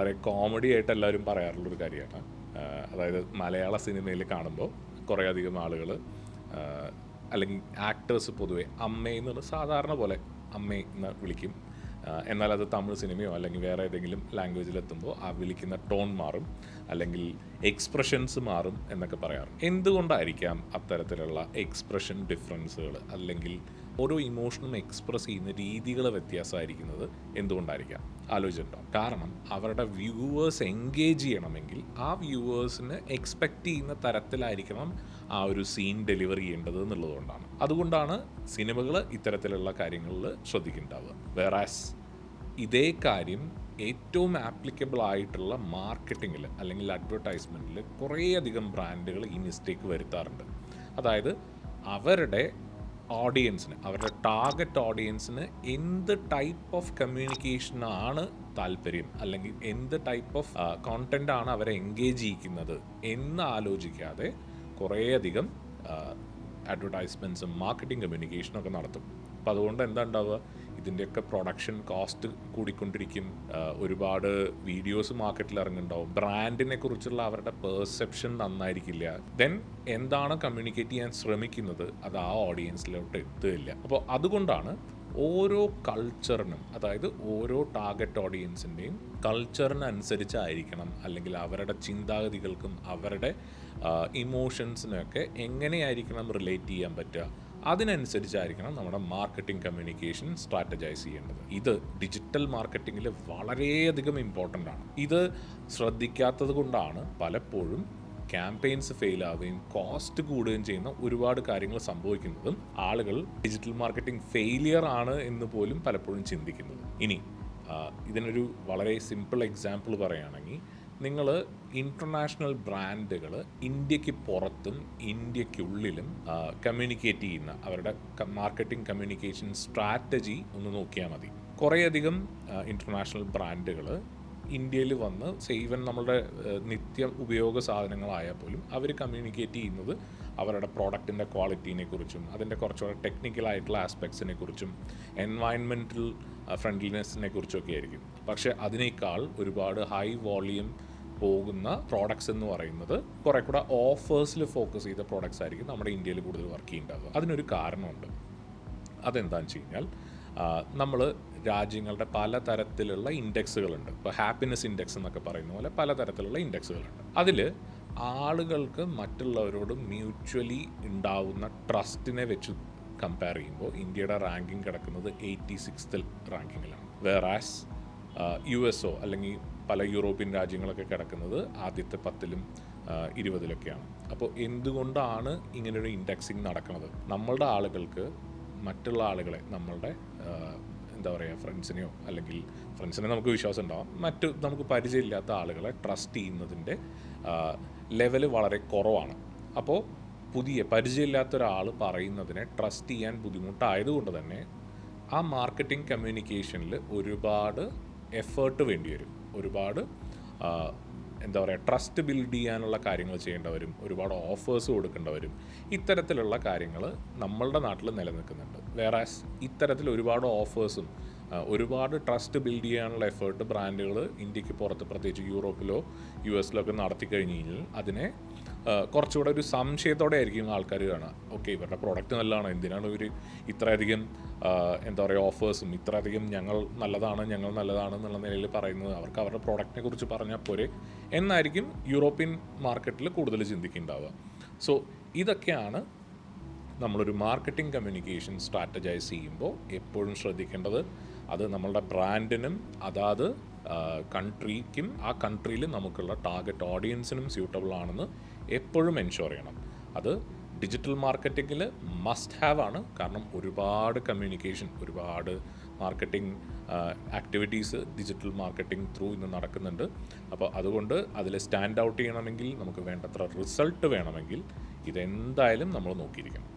വളരെ കോമഡി ആയിട്ട് എല്ലാവരും പറയാറുള്ളൊരു കാര്യമാണ്. അതായത് മലയാള സിനിമയിൽ കാണുമ്പോൾ കുറേയധികം ആളുകൾ അല്ലെങ്കിൽ ആക്ടേഴ്സ് പൊതുവെ അമ്മയെന്ന് സാധാരണ പോലെ അമ്മയെന്ന് വിളിക്കും. എന്നാൽ അത് തമിഴ് സിനിമയോ അല്ലെങ്കിൽ വേറെ ഏതെങ്കിലും ലാംഗ്വേജിലെത്തുമ്പോൾ ആ വിളിക്കുന്ന ടോൺ മാറും, അല്ലെങ്കിൽ എക്സ്പ്രഷൻസ് മാറും എന്നൊക്കെ പറയാറ്. എന്തുകൊണ്ടായിരിക്കാം അത്തരത്തിലുള്ള എക്സ്പ്രഷൻ ഡിഫറൻസുകൾ അല്ലെങ്കിൽ ഓരോ ഇമോഷനും എക്സ്പ്രസ് ചെയ്യുന്ന രീതികൾ വ്യത്യാസമായിരിക്കുന്നത് എന്തുകൊണ്ടായിരിക്കാം? ആലോചിച്ചിട്ടുണ്ടോ? കാരണം അവരുടെ വ്യൂവേഴ്സ് എൻഗേജ് ചെയ്യണമെങ്കിൽ ആ വ്യൂവേഴ്സിന് എക്സ്പെക്റ്റ് ചെയ്യുന്ന തരത്തിലായിരിക്കണം ആ ഒരു സീൻ ഡെലിവറി ചെയ്യേണ്ടത് എന്നുള്ളതുകൊണ്ടാണ്. അതുകൊണ്ടാണ് സിനിമകൾ ഇത്തരത്തിലുള്ള കാര്യങ്ങളിൽ ശ്രദ്ധിക്കുന്നുണ്ടാവുക. വേറാസ് ഇതേ കാര്യം ഏറ്റവും ആപ്ലിക്കബിൾ ആയിട്ടുള്ള മാർക്കറ്റിങ്ങിൽ അല്ലെങ്കിൽ അഡ്വർടൈസ്മെൻറ്റിൽ കുറേയധികം ബ്രാൻഡുകൾ ഈ മിസ്റ്റേക്ക് വരുത്താറുണ്ട്. അതായത് അവരുടെ ഓഡിയൻസിന്, അവരുടെ ടാർഗറ്റ് ഓഡിയൻസിന് എന്ത് ടൈപ്പ് ഓഫ് കമ്മ്യൂണിക്കേഷനാണ് താല്പര്യം, അല്ലെങ്കിൽ എന്ത് ടൈപ്പ് ഓഫ് കോണ്ടൻ്റ് ആണ് അവരെ എൻഗേജ് ചെയ്യിക്കുന്നത് എന്ന് ആലോചിക്കാതെ കുറേയധികം അഡ്വർടൈസ്മെൻറ്റ്സും മാർക്കറ്റിംഗ് കമ്മ്യൂണിക്കേഷനും ഒക്കെ നടത്തും. അപ്പോൾ അതുകൊണ്ട് എന്താ ഉണ്ടാവുക? ഇതിൻ്റെയൊക്കെ പ്രൊഡക്ഷൻ കോസ്റ്റ് കൂടിക്കൊണ്ടിരിക്കും. ഒരുപാട് വീഡിയോസ് മാർക്കറ്റിൽ ഇറങ്ങുന്നുണ്ടാവും. ബ്രാൻഡിനെ കുറിച്ചുള്ള അവരുടെ പെർസെപ്ഷൻ നന്നായിരിക്കില്ല. ദെൻ എന്താണ് കമ്മ്യൂണിക്കേറ്റ് ചെയ്യാൻ ശ്രമിക്കുന്നത് അത് ആ ഓഡിയൻസിലോട്ട് എത്തുകയില്ല. അപ്പോൾ അതുകൊണ്ടാണ് ഓരോ കൾച്ചറിനും, അതായത് ഓരോ ടാർഗറ്റ് ഓഡിയൻസിൻ്റെയും കൾച്ചറിനനുസരിച്ചായിരിക്കണം, അല്ലെങ്കിൽ അവരുടെ ചിന്താഗതികൾക്കും അവരുടെ ഇമോഷൻസിനൊക്കെ എങ്ങനെയായിരിക്കണം റിലേറ്റ് ചെയ്യാൻ പറ്റുക, അതിനനുസരിച്ചായിരിക്കണം നമ്മുടെ മാർക്കറ്റിംഗ് കമ്മ്യൂണിക്കേഷൻ സ്ട്രാറ്റജൈസ് ചെയ്യേണ്ടത്. ഇത് ഡിജിറ്റൽ മാർക്കറ്റിങ്ങിൽ വളരെയധികം ഇമ്പോർട്ടൻ്റ് ആണ്. ഇത് ശ്രദ്ധിക്കാത്തത് കൊണ്ടാണ് പലപ്പോഴും ക്യാമ്പയിൻസ് ഫെയിൽ ആവുകയും കോസ്റ്റ് കൂടുകയും ചെയ്യുന്ന ഒരുപാട് കാര്യങ്ങൾ സംഭവിക്കുന്നതും ആളുകൾ ഡിജിറ്റൽ മാർക്കറ്റിംഗ് ഫെയിലിയർ ആണ് എന്ന് പോലും പലപ്പോഴും ചിന്തിക്കുന്നത്. ഇനി ഇതിനൊരു വളരെ സിമ്പിൾ എക്സാമ്പിൾ പറയുകയാണെങ്കിൽ, നിങ്ങൾ ഇൻ്റർനാഷണൽ ബ്രാൻഡുകൾ ഇന്ത്യക്ക് പുറത്തും ഇന്ത്യക്കുള്ളിലും കമ്മ്യൂണിക്കേറ്റ് ചെയ്യുന്ന അവരുടെ മാർക്കറ്റിംഗ് കമ്മ്യൂണിക്കേഷൻ സ്ട്രാറ്റജി ഒന്ന് നോക്കിയാൽ മതി. കുറേയധികം ഇൻ്റർനാഷണൽ ബ്രാൻഡുകൾ ഇന്ത്യയിൽ വന്ന് ഈവൻ നമ്മളുടെ നിത്യ ഉപയോഗ സാധനങ്ങളായാൽ പോലും അവർ കമ്മ്യൂണിക്കേറ്റ് ചെയ്യുന്നത് അവരുടെ പ്രോഡക്റ്റിൻ്റെ ക്വാളിറ്റീനെ കുറിച്ചും അതിൻ്റെ കുറച്ചുകൂടെ ടെക്നിക്കലായിട്ടുള്ള ആസ്പെക്ട്സിനെ കുറിച്ചും എൻവയൺമെൻറ്റൽ ഫ്രണ്ട്ലിനെസ്സിനെ കുറിച്ചൊക്കെ ആയിരിക്കും. പക്ഷേ അതിനേക്കാൾ ഒരുപാട് ഹൈ വോളിയം പോകുന്ന പ്രോഡക്ട്സ് എന്ന് പറയുന്നത് കുറേ കൂടെ ഓഫേഴ്സിൽ ഫോക്കസ് ചെയ്ത പ്രോഡക്ട്സ് ആയിരിക്കും നമ്മുടെ ഇന്ത്യയിൽ കൂടുതൽ വർക്ക് ചെയ്യുന്നുണ്ടാവുക. അതിനൊരു കാരണമുണ്ട്. അതെന്താണെന്ന് വെച്ച് കഴിഞ്ഞാൽ, നമ്മൾ രാജ്യങ്ങളുടെ പലതരത്തിലുള്ള ഇൻഡെക്സുകളുണ്ട്. ഇപ്പോൾ ഹാപ്പിനെസ് ഇൻഡെക്സ് എന്നൊക്കെ പറയുന്ന പോലെ പലതരത്തിലുള്ള ഇൻഡെക്സുകളുണ്ട്. അതിൽ ആളുകൾക്ക് മറ്റുള്ളവരോട് മ്യൂച്വലി ഉണ്ടാവുന്ന ട്രസ്റ്റിനെ വെച്ച് കമ്പയർ ചെയ്യുമ്പോൾ ഇന്ത്യയുടെ റാങ്കിങ് കിടക്കുന്നത് 86th റാങ്കിങ്ങിലാണ്. വേറാസ് US അല്ലെങ്കിൽ പല യൂറോപ്യൻ രാജ്യങ്ങളൊക്കെ കിടക്കുന്നത് ആദ്യത്തെ 10ലും 20ലൊക്കെയാണ്. അപ്പോൾ എന്തുകൊണ്ടാണ് ഇങ്ങനൊരു ഇൻഡെക്സിങ് നടക്കുന്നത്? നമ്മളുടെ ആളുകൾക്ക് മറ്റുള്ള ആളുകളെ, നമ്മളുടെ എന്താ പറയുക, ഫ്രണ്ട്സിനെയോ, അല്ലെങ്കിൽ ഫ്രണ്ട്സിനെ നമുക്ക് വിശ്വാസം ഉണ്ടാവാം, മറ്റു നമുക്ക് പരിചയമില്ലാത്ത ആളുകളെ ട്രസ്റ്റ് ചെയ്യുന്നതിൻ്റെ ലെവൽ വളരെ കുറവാണ്. അപ്പോൾ പുതിയ പരിചയമില്ലാത്ത ഒരാൾ പറയുന്നതിനെ ട്രസ്റ്റ് ചെയ്യാൻ ബുദ്ധിമുട്ടായതുകൊണ്ട് തന്നെ ആ മാർക്കറ്റിംഗ് കമ്മ്യൂണിക്കേഷനിൽ ഒരുപാട് എഫേർട്ട് വേണ്ടി വരും. ഒരുപാട് എന്താ പറയുക, ട്രസ്റ്റ് ബിൽഡ് ചെയ്യാനുള്ള കാര്യങ്ങൾ ചെയ്യേണ്ടവരും, ഒരുപാട് ഓഫേഴ്സ് കൊടുക്കേണ്ടവരും, ഇത്തരത്തിലുള്ള കാര്യങ്ങൾ നമ്മളുടെ നാട്ടിൽ നിലനിൽക്കുന്നുണ്ട്. വേറാസ് ഇത്തരത്തിൽ ഒരുപാട് ഓഫേഴ്സും ഒരുപാട് ട്രസ്റ്റ് ബിൽഡ് ചെയ്യാനുള്ള എഫേർട്ട് ബ്രാൻഡുകൾ ഇന്ത്യക്ക് പുറത്ത്, പ്രത്യേകിച്ച് യൂറോപ്പിലോ US ഒക്കെ നടത്തി കഴിഞ്ഞ് കഴിഞ്ഞാൽ അതിനെ കുറച്ചുകൂടെ ഒരു സംശയത്തോടെ ആയിരിക്കും ആൾക്കാർ കാണുക. ഓക്കെ, ഇവരുടെ പ്രോഡക്റ്റ് നല്ലതാണ്, എന്തിനാണ് ഇവർ ഇത്രയധികം എന്താ പറയുക ഓഫേഴ്സും ഇത്രയധികം ഞങ്ങൾ നല്ലതാണ് എന്നുള്ള നിലയിൽ പറയുന്നത്? അവർക്ക് അവരുടെ പ്രോഡക്റ്റിനെ കുറിച്ച് പറഞ്ഞാൽ പോരെ എന്നായിരിക്കും യൂറോപ്യൻ മാർക്കറ്റിൽ കൂടുതൽ ചിന്തിക്കുന്നുണ്ടാവുക. സോ ഇതൊക്കെയാണ് നമ്മളൊരു മാർക്കറ്റിംഗ് കമ്മ്യൂണിക്കേഷൻ സ്ട്രാറ്റജൈസ് ചെയ്യുമ്പോൾ എപ്പോഴും ശ്രദ്ധിക്കേണ്ടത്. അത് നമ്മളുടെ ബ്രാൻഡിനും അതാത് കൺട്രിക്കും ആ കൺട്രിയിൽ നമുക്കുള്ള ടാർഗറ്റ് ഓഡിയൻസിനും സ്യൂട്ടബിൾ ആണെന്ന് എപ്പോഴും എൻഷുർ ചെയ്യണം. അത് ഡിജിറ്റൽ മാർക്കറ്റിങ്ങിൽ മസ്റ്റ് ഹാവ് ആണ്. കാരണം ഒരുപാട് കമ്മ്യൂണിക്കേഷൻ, ഒരുപാട് marketing activities digital marketing through ഇന്ന് നടക്കുന്നുണ്ട്. അപ്പോൾ അതുകൊണ്ട് അതിൽ സ്റ്റാൻഡ് ഔട്ട് ചെയ്യണമെങ്കിൽ, നമുക്ക് വേണ്ടത്ര റിസൾട്ട് വേണമെങ്കിൽ ഇതെന്തായാലും നമ്മൾ നോക്കിയിരിക്കണം.